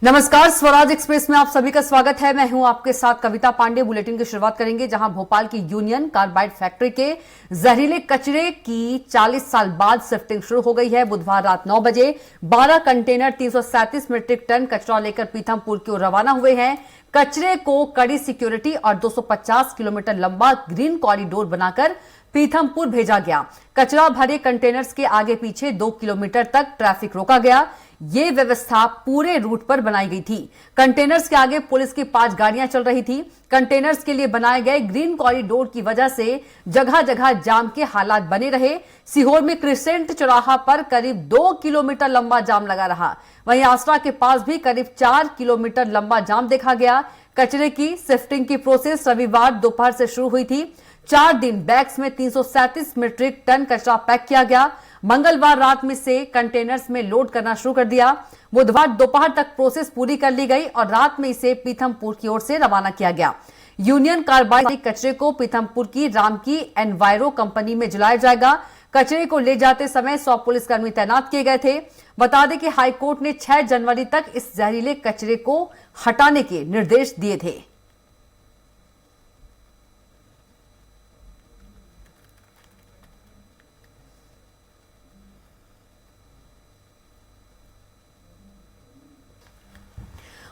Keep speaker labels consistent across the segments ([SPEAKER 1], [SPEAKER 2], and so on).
[SPEAKER 1] नमस्कार, स्वराज एक्सप्रेस में आप सभी का स्वागत है। मैं हूं आपके साथ कविता पांडे। बुलेटिन की शुरुआत करेंगे जहां भोपाल की यूनियन कार्बाइड फैक्ट्री के जहरीले कचरे की 40 साल बाद शिफ्टिंग शुरू हो गई है। बुधवार रात 9 बजे 12 कंटेनर 337 मीट्रिक टन कचरा लेकर पीथमपुर की ओर रवाना हुए हैं। कचरे को कड़ी सिक्योरिटी और 250 किलोमीटर लंबा ग्रीन कॉरिडोर बनाकर पीथमपुर भेजा गया। कचरा भरे कंटेनर्स के आगे पीछे 2 किलोमीटर तक ट्रैफिक रोका गया। ये व्यवस्था पूरे रूट पर बनाई गई थी। कंटेनर्स के आगे पुलिस की 5 गाड़ियां चल रही थी। कंटेनर्स के लिए बनाए गए ग्रीन कॉरिडोर की वजह से जगह जगह जाम के हालात बने रहे। सीहोर में क्रिसेंट चौराहा पर करीब 2 किलोमीटर लंबा जाम लगा रहा। वहीं आसरा के पास भी करीब 4 किलोमीटर लंबा जाम देखा गया। कचरे की शिफ्टिंग की प्रोसेस रविवार दोपहर से शुरू हुई थी। 4 दिन बैग्स में 337 मीट्रिक टन कचरा पैक किया गया। मंगलवार रात में से कंटेनर्स में लोड करना शुरू कर दिया। बुधवार दोपहर तक प्रोसेस पूरी कर ली गई और रात में इसे पीथमपुर की ओर से रवाना किया गया। यूनियन कार्बाइड कचरे को पीथमपुर की रामकी एनवायरो कंपनी में जलाया जाएगा। कचरे को ले जाते समय 100 पुलिसकर्मी तैनात किए गए थे। बता दें कि हाईकोर्ट ने 6 जनवरी तक इस जहरीले कचरे को हटाने के निर्देश दिए थे।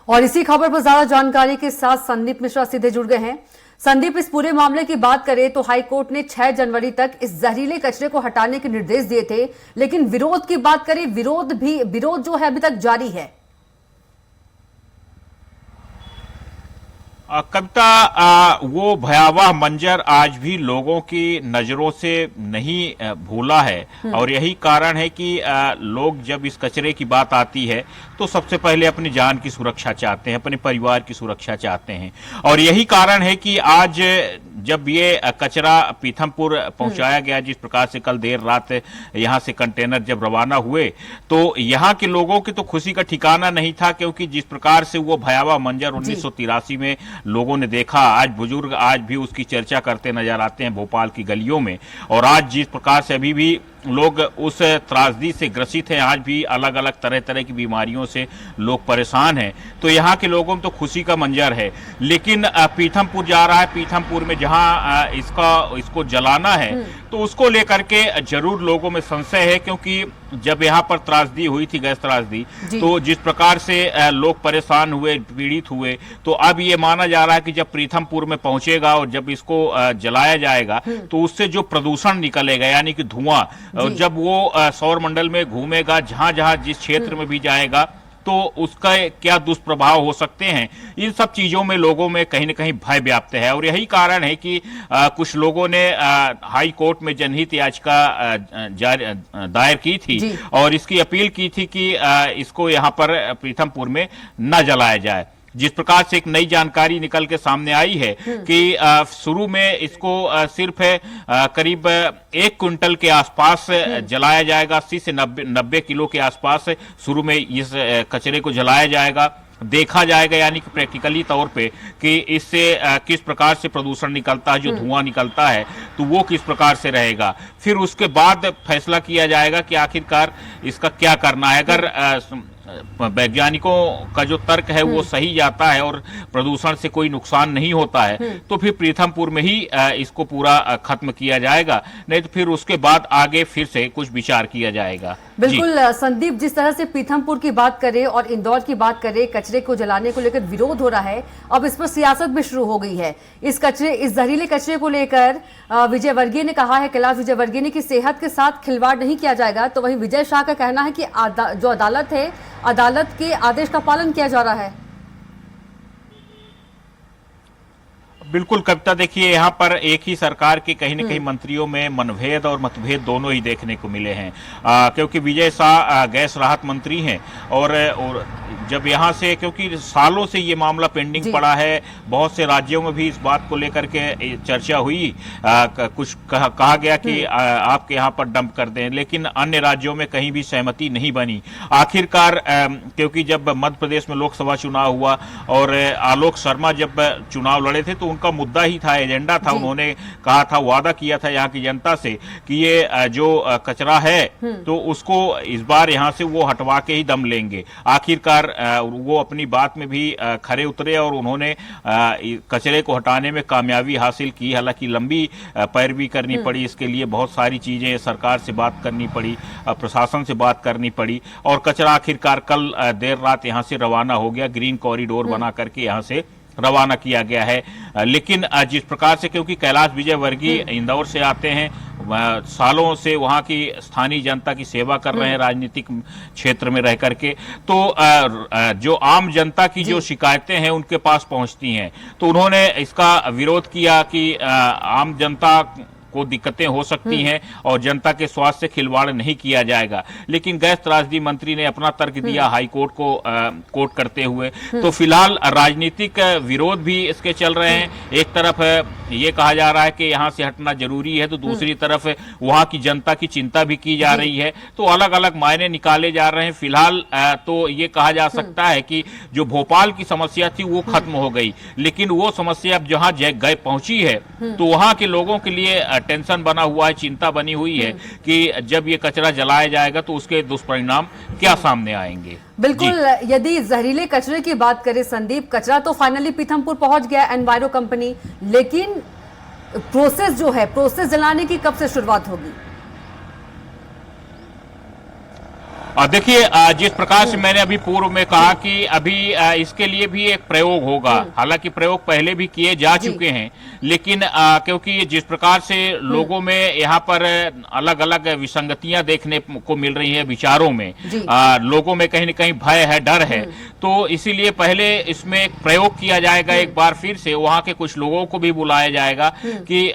[SPEAKER 1] और इसी खबर पर ज्यादा जानकारी के साथ संदीप मिश्रा सीधे जुड़ गए हैं। संदीप, इस पूरे मामले की बात करें तो हाईकोर्ट ने 6 जनवरी तक इस जहरीले कचरे को हटाने के निर्देश दिए थे, लेकिन विरोध की बात करें, विरोध जो है अभी तक जारी है।
[SPEAKER 2] कविता, वो भयावह मंजर आज भी लोगों की नजरों से नहीं भूला है और यही कारण है कि लोग जब इस कचरे की बात आती है तो सबसे पहले अपनी जान की सुरक्षा चाहते हैं, अपने परिवार की सुरक्षा चाहते हैं। और यही कारण है कि आज जब ये कचरा पीथमपुर पहुंचाया गया, जिस प्रकार से कल देर रात यहां से कंटेनर जब रवाना हुए, तो यहां के लोगों की तो खुशी का ठिकाना नहीं था, क्योंकि जिस प्रकार से वो भयावह मंजर 1983 में लोगों ने देखा, आज बुजुर्ग आज भी उसकी चर्चा करते नजर आते हैं भोपाल की गलियों में। और आज जिस प्रकार से अभी भी लोग उस त्रासदी से ग्रसित हैं, आज भी अलग अलग तरह तरह की बीमारियों से लोग परेशान हैं, तो यहाँ के लोगों में तो खुशी का मंजर है। लेकिन पीथमपुर जा रहा है, पीथमपुर में जहाँ इसको जलाना है, तो उसको लेकर के जरूर लोगों में संशय है, क्योंकि जब यहाँ पर त्रासदी हुई थी, गैस त्रासदी, तो जिस प्रकार से लोग परेशान हुए, पीड़ित हुए, तो अब ये माना जा रहा है कि जब पीथमपुर में पहुंचेगा और जब इसको जलाया जाएगा तो उससे जो प्रदूषण निकलेगा, यानी कि धुआं, और जब वो सौर मंडल में घूमेगा, जहां जहां जिस क्षेत्र में भी जाएगा, तो उसका क्या दुष्प्रभाव हो सकते हैं, इन सब चीजों में लोगों में कहीं न कहीं भय व्याप्त है। और यही कारण है कि कुछ लोगों ने हाई कोर्ट में जनहित याचिका दायर की थी और इसकी अपील की थी कि इसको यहाँ पर पीथमपुर में न जलाया जाए। जिस प्रकार से एक नई जानकारी निकल के सामने आई है कि शुरू में इसको सिर्फ करीब 1 क्विंटल के आसपास जलाया जाएगा, 80 से 90 किलो के आसपास शुरू में इस कचरे को जलाया जाएगा, देखा जाएगा, यानी कि प्रैक्टिकली तौर पे कि इससे किस प्रकार से प्रदूषण निकलता है, जो धुआं निकलता है तो वो किस प्रकार से रहेगा। फिर उसके बाद फैसला किया जाएगा कि आखिरकार इसका क्या करना है। अगर वैज्ञानिकों का जो तर्क है वो सही जाता है और प्रदूषण से कोई नुकसान नहीं होता है, तो फिर पीथमपुर में ही इसको पूरा खत्म किया जाएगा, नहीं तो फिर उसके बाद आगे फिर से कुछ विचार किया जाएगा।
[SPEAKER 1] बिल्कुल संदीप, जिस तरह से पीथमपुर की बात करें और इंदौर की बात करें, कचरे को जलाने को लेकर विरोध हो रहा है, अब इस पर सियासत भी शुरू हो गई है। इस जहरीले कचरे को लेकर विजयवर्गीय ने कहा है, कैलाश विजयवर्गीय ने, कि सेहत के साथ खिलवाड़ नहीं किया जाएगा। तो वहीं विजय शाह का कहना है कि जो अदालत है, अदालत के आदेश का पालन किया जा रहा है।
[SPEAKER 2] बिल्कुल कविता, देखिए यहाँ पर एक ही सरकार के कहीं न कहीं मंत्रियों में मनभेद और मतभेद दोनों ही देखने को मिले हैं, क्योंकि विजय शाह गैस राहत मंत्री हैं और जब यहाँ से, क्योंकि सालों से ये मामला पेंडिंग पड़ा है, बहुत से राज्यों में भी इस बात को लेकर के चर्चा हुई, कुछ कहा गया कि आपके यहाँ पर डंप कर दें, लेकिन अन्य राज्यों में कहीं भी सहमति नहीं बनी। आखिरकार क्योंकि जब मध्य प्रदेश में लोकसभा चुनाव हुआ और आलोक शर्मा जब चुनाव लड़े थे तो उनका मुद्दा ही था, एजेंडा था। उन्होंने कहा था, वादा किया था यहाँ की जनता से कि ये जो कचरा है तो उसको इस बार यहाँ से वो हटवा के ही दम लेंगे। आखिरकार वो अपनी बात में भी खरे उतरे और उन्होंने कचरे को हटाने में कामयाबी हासिल की। हालांकि लंबी पैरवी करनी पड़ी, इसके लिए बहुत सारी चीजें सरकार से बात करनी पड़ी, प्रशासन से बात करनी पड़ी और कचरा आखिरकार कल देर रात यहाँ से रवाना हो गया। ग्रीन कॉरिडोर बना करके यहाँ से रवाना किया गया है। लेकिन जिस प्रकार से, क्योंकि कैलाश विजयवर्गीय इंदौर से आते हैं, सालों से वहां की स्थानीय जनता की सेवा कर रहे हैं राजनीतिक क्षेत्र में रह करके, तो जो आम जनता की जो शिकायतें हैं उनके पास पहुंचती हैं, तो उन्होंने इसका विरोध किया कि आम जनता को दिक्कतें हो सकती हैं और जनता के स्वास्थ्य से खिलवाड़ नहीं किया जाएगा। लेकिन गैस त्रासदी मंत्री ने अपना तर्क दिया हाई कोर्ट को कोर्ट करते हुए। तो फिलहाल राजनीतिक विरोध भी इसके चल रहे हैं। एक तरफ ये कहा जा रहा है कि यहां से हटना जरूरी है, तो दूसरी तरफ वहां की जनता की चिंता भी की जा रही है। तो अलग अलग मायने निकाले जा रहे हैं। फिलहाल तो ये कहा जा सकता है कि जो भोपाल की समस्या थी वो खत्म हो गई, लेकिन वो समस्या अब जहां गए पहुंची है तो वहां के लोगों के लिए टेंशन बना हुआ है, चिंता बनी हुई है कि जब ये कचरा जलाया जाएगा तो उसके दुष्परिणाम क्या सामने आएंगे।
[SPEAKER 1] बिल्कुल, यदि जहरीले कचरे की बात करें संदीप, कचरा तो फाइनली पीथमपुर पहुंच गया एनवायरो कंपनी, लेकिन प्रोसेस जो है, प्रोसेस जलाने की कब से शुरुआत होगी?
[SPEAKER 2] देखिए, जिस प्रकार से मैंने अभी पूर्व में कहा कि अभी इसके लिए भी एक प्रयोग होगा। हालांकि प्रयोग पहले भी किए जा चुके हैं, लेकिन क्योंकि जिस प्रकार से लोगों में यहाँ पर अलग अलग विसंगतियां देखने को मिल रही है विचारों में, लोगों में कहीं न कहीं भय है, डर है, तो इसीलिए पहले इसमें एक प्रयोग किया जाएगा। एक बार फिर से वहां के कुछ लोगों को भी बुलाया जाएगा कि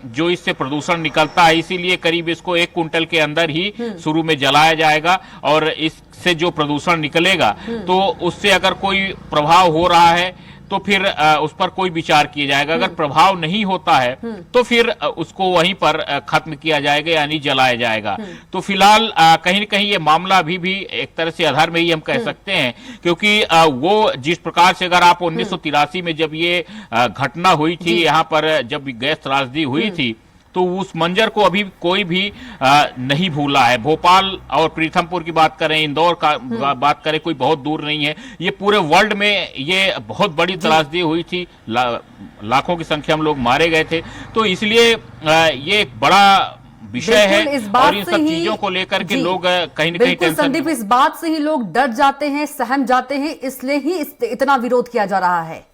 [SPEAKER 2] जो इससे प्रदूषण निकलता है, इसीलिए करीब इसको 1 कुंटल के अंदर ही शुरू में जलाया जाएगा और इससे जो प्रदूषण निकलेगा तो उससे अगर कोई प्रभाव हो रहा है तो फिर उस पर कोई विचार किया जाएगा। अगर प्रभाव नहीं होता है तो फिर उसको वहीं पर खत्म किया जाएगा, यानी जलाया जाएगा। तो फिलहाल कहीं न कहीं ये मामला अभी भी एक तरह से आधार में ही हम कह सकते हैं, क्योंकि वो जिस प्रकार से, अगर आप 1983 में जब ये घटना हुई थी यहाँ पर, जब गैस त्रासदी हुई थी, तो उस मंजर को अभी कोई भी नहीं भूला है। भोपाल और पीथमपुर की बात करें, इंदौर का बात करें, कोई बहुत दूर नहीं है। ये पूरे वर्ल्ड में ये बहुत बड़ी त्रासदी हुई थी, लाखों की संख्या में लोग मारे गए थे। तो इसलिए ये एक बड़ा विषय है और इन सब चीजों को लेकर के लोग कहीं न कहीं टेंशन।
[SPEAKER 1] संदीप, इस बात से ही लोग डर जाते हैं, सहम जाते हैं, इसलिए ही इतना विरोध किया जा रहा है।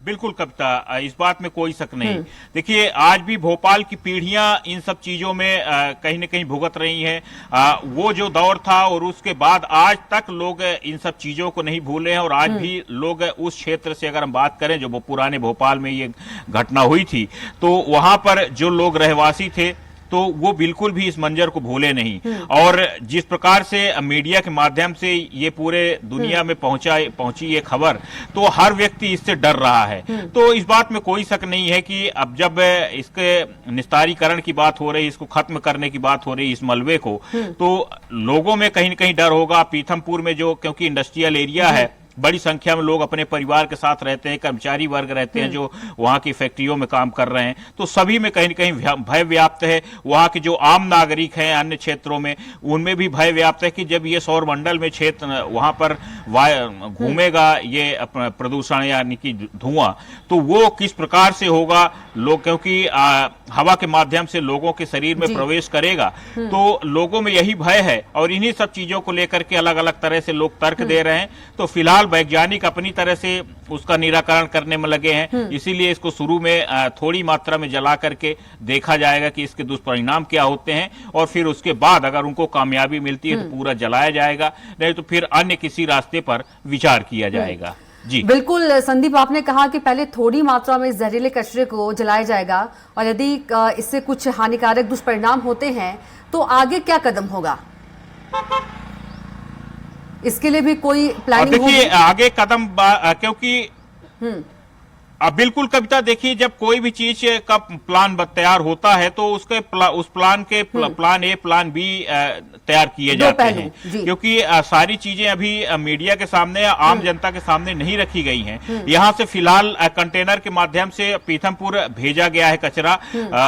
[SPEAKER 2] बिल्कुल कविता, इस बात में कोई शक नहीं। देखिए, आज भी भोपाल की पीढ़ियां इन सब चीजों में कहीं न कहीं भुगत रही हैं। वो जो दौर था और उसके बाद आज तक लोग इन सब चीजों को नहीं भूले हैं और आज भी लोग उस क्षेत्र से, अगर हम बात करें जो पुराने भोपाल में ये घटना हुई थी, तो वहां पर जो लोग रहवासी थे तो वो बिल्कुल भी इस मंजर को भूले नहीं। और जिस प्रकार से मीडिया के माध्यम से ये पूरे दुनिया में पहुंची ये खबर, तो हर व्यक्ति इससे डर रहा है। तो इस बात में कोई शक नहीं है कि अब जब इसके निस्तारीकरण की बात हो रही, इसको खत्म करने की बात हो रही, इस मलबे को, तो लोगों में कहीं न कहीं डर होगा। पीथमपुर में जो, क्योंकि इंडस्ट्रियल एरिया है, बड़ी संख्या में लोग अपने परिवार के साथ रहते हैं, कर्मचारी वर्ग रहते हैं जो वहां की फैक्ट्रियों में काम कर रहे हैं, तो सभी में कहीं न कहीं भय व्याप्त है। वहां के जो आम नागरिक हैं अन्य क्षेत्रों में, उनमें भी भय व्याप्त है कि जब ये सौर मंडल में क्षेत्र वहां पर घूमेगा ये प्रदूषण यानी कि धुआं, तो वो किस प्रकार से होगा। लोग, क्योंकि हवा के माध्यम से लोगों के शरीर में प्रवेश करेगा, तो लोगों में यही भय है और इन्हीं सब चीजों को लेकर के अलग अलग तरह से लोग तर्क दे रहे हैं। तो फिलहाल वैज्ञानिक अपनी तरह से उसका निराकरण करने में लगे हैं, इसीलिए इसको शुरू में थोड़ी मात्रा में जला करके देखा जाएगा कि इसके दुष्परिणाम क्या होते हैं, और फिर उसके बाद अगर उनको कामयाबी मिलती है तो पूरा जलाया जाएगा, नहीं तो फिर अन्य किसी रास्ते पर विचार किया जाएगा। जी
[SPEAKER 1] बिल्कुल संदीप, आपने कहा कि पहले थोड़ी मात्रा में जहरीले कचरे को जलाया जाएगा और यदि इससे कुछ हानिकारक दुष्परिणाम होते हैं तो आगे क्या कदम होगा? इसके लिए भी कोई प्लानिंग होगी?
[SPEAKER 2] देखिए, आगे कदम क्योंकि अब बिल्कुल कविता, देखिए जब कोई भी चीज का प्लान तैयार होता है तो उसके उस प्लान के प्लान ए प्लान बी तैयार किए जाते हैं, क्योंकि सारी चीजें अभी मीडिया के सामने आम जनता के सामने नहीं रखी गई हैं। यहां से फिलहाल कंटेनर के माध्यम से पीथमपुर भेजा गया है कचरा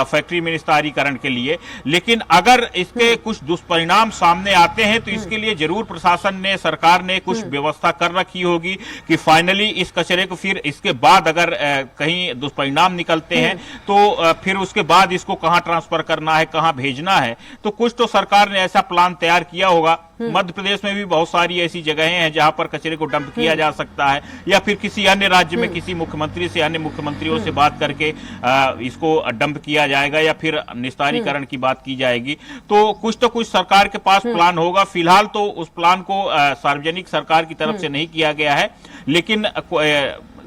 [SPEAKER 2] फैक्ट्री में निस्तारीकरण के लिए, लेकिन अगर इसके कुछ दुष्परिणाम सामने आते हैं तो इसके लिए जरूर प्रशासन ने, सरकार ने कुछ व्यवस्था कर रखी होगी कि फाइनली इस कचरे को फिर इसके बाद अगर कहीं दुष्परिणाम निकलते हैं तो फिर उसके बाद इसको कहां ट्रांसफर करना है, कहां भेजना है, तो कुछ तो सरकार ने ऐसा प्लान तैयार किया होगा। मध्य प्रदेश में भी बहुत सारी ऐसी जगहें हैं जहां पर कचरे को डंप किया जा सकता है, या फिर किसी अन्य राज्य में किसी मुख्यमंत्री से, अन्य मुख्यमंत्रियों से बात करके इसको डंप किया जाएगा या फिर निस्तारीकरण की बात की जाएगी। तो कुछ सरकार के पास प्लान होगा। फिलहाल तो उस प्लान को सार्वजनिक सरकार की तरफ से नहीं किया गया है, लेकिन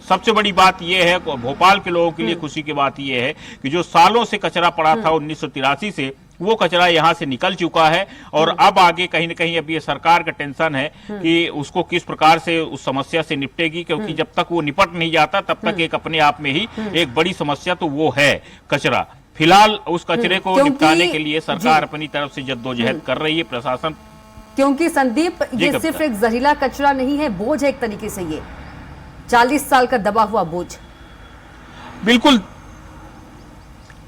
[SPEAKER 2] सबसे बड़ी बात यह है, भोपाल के लोगों के लिए खुशी की बात यह है कि जो सालों से कचरा पड़ा था 1983 से, वो कचरा यहां से निकल चुका है और अब आगे कहीं न कहीं अब ये सरकार का टेंशन है कि उसको किस प्रकार से उस समस्या से निपटेगी, क्योंकि जब तक वो निपट नहीं जाता तब तक एक अपने आप में ही एक बड़ी समस्या तो वो है कचरा। फिलहाल उस कचरे को निपटाने के लिए सरकार अपनी तरफ से जद्दोजहद कर रही है, प्रशासन।
[SPEAKER 1] क्योंकि संदीप, ये सिर्फ एक जहरीला कचरा नहीं है, बोझ है एक तरीके से, ये 40 साल का दबा हुआ बोझ।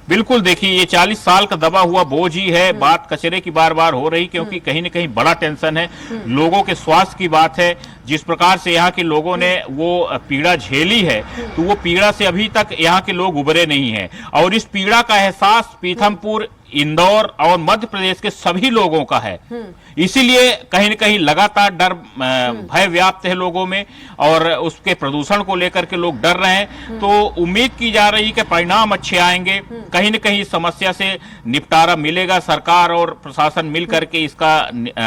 [SPEAKER 1] बिल्कुल देखिए, ये 40 साल का दबा हुआ बोझ ही है। बात कचरे की बार बार हो रही, क्योंकि कहीं न कहीं बड़ा टेंशन है, लोगों के स्वास्थ्य की बात है। जिस प्रकार से यहाँ के लोगों ने वो पीड़ा झेली है, तो वो पीड़ा से अभी तक यहाँ के लोग उबरे नहीं हैं, और इस पीड़ा का एहसास पीथमपुर, इंदौर और मध्य प्रदेश के सभी लोगों का है। इसीलिए कहीं न कहीं लगातार डर, भय व्याप्त है लोगों में, और उसके प्रदूषण को लेकर के लोग डर रहे हैं। तो उम्मीद की जा रही है कि परिणाम अच्छे आएंगे, कहीं न कहीं समस्या से निपटारा मिलेगा, सरकार और प्रशासन मिलकर के इसका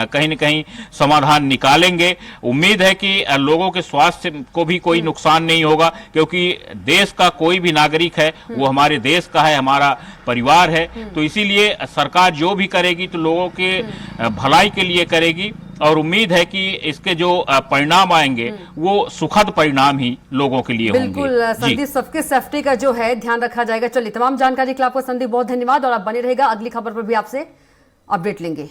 [SPEAKER 1] कहीं न कहीं समाधान निकालेंगे। उम्मीद है कि लोगों के स्वास्थ्य को भी कोई नुकसान नहीं होगा, क्योंकि देश का कोई भी नागरिक है वो हमारे देश का है, हमारा परिवार है। तो इसीलिए सरकार जो भी करेगी तो लोगों के भलाई के लिए करेगी, और उम्मीद है कि इसके जो परिणाम आएंगे वो सुखद परिणाम ही लोगों के लिए होंगे। बिल्कुल संदीप, सबके सेफ्टी का जो है ध्यान रखा जाएगा। चलिए, तमाम जानकारी के लिए आपको संदीप बहुत धन्यवाद, और आप बने रहेगा, अगली खबर पर भी आपसे अपडेट लेंगे।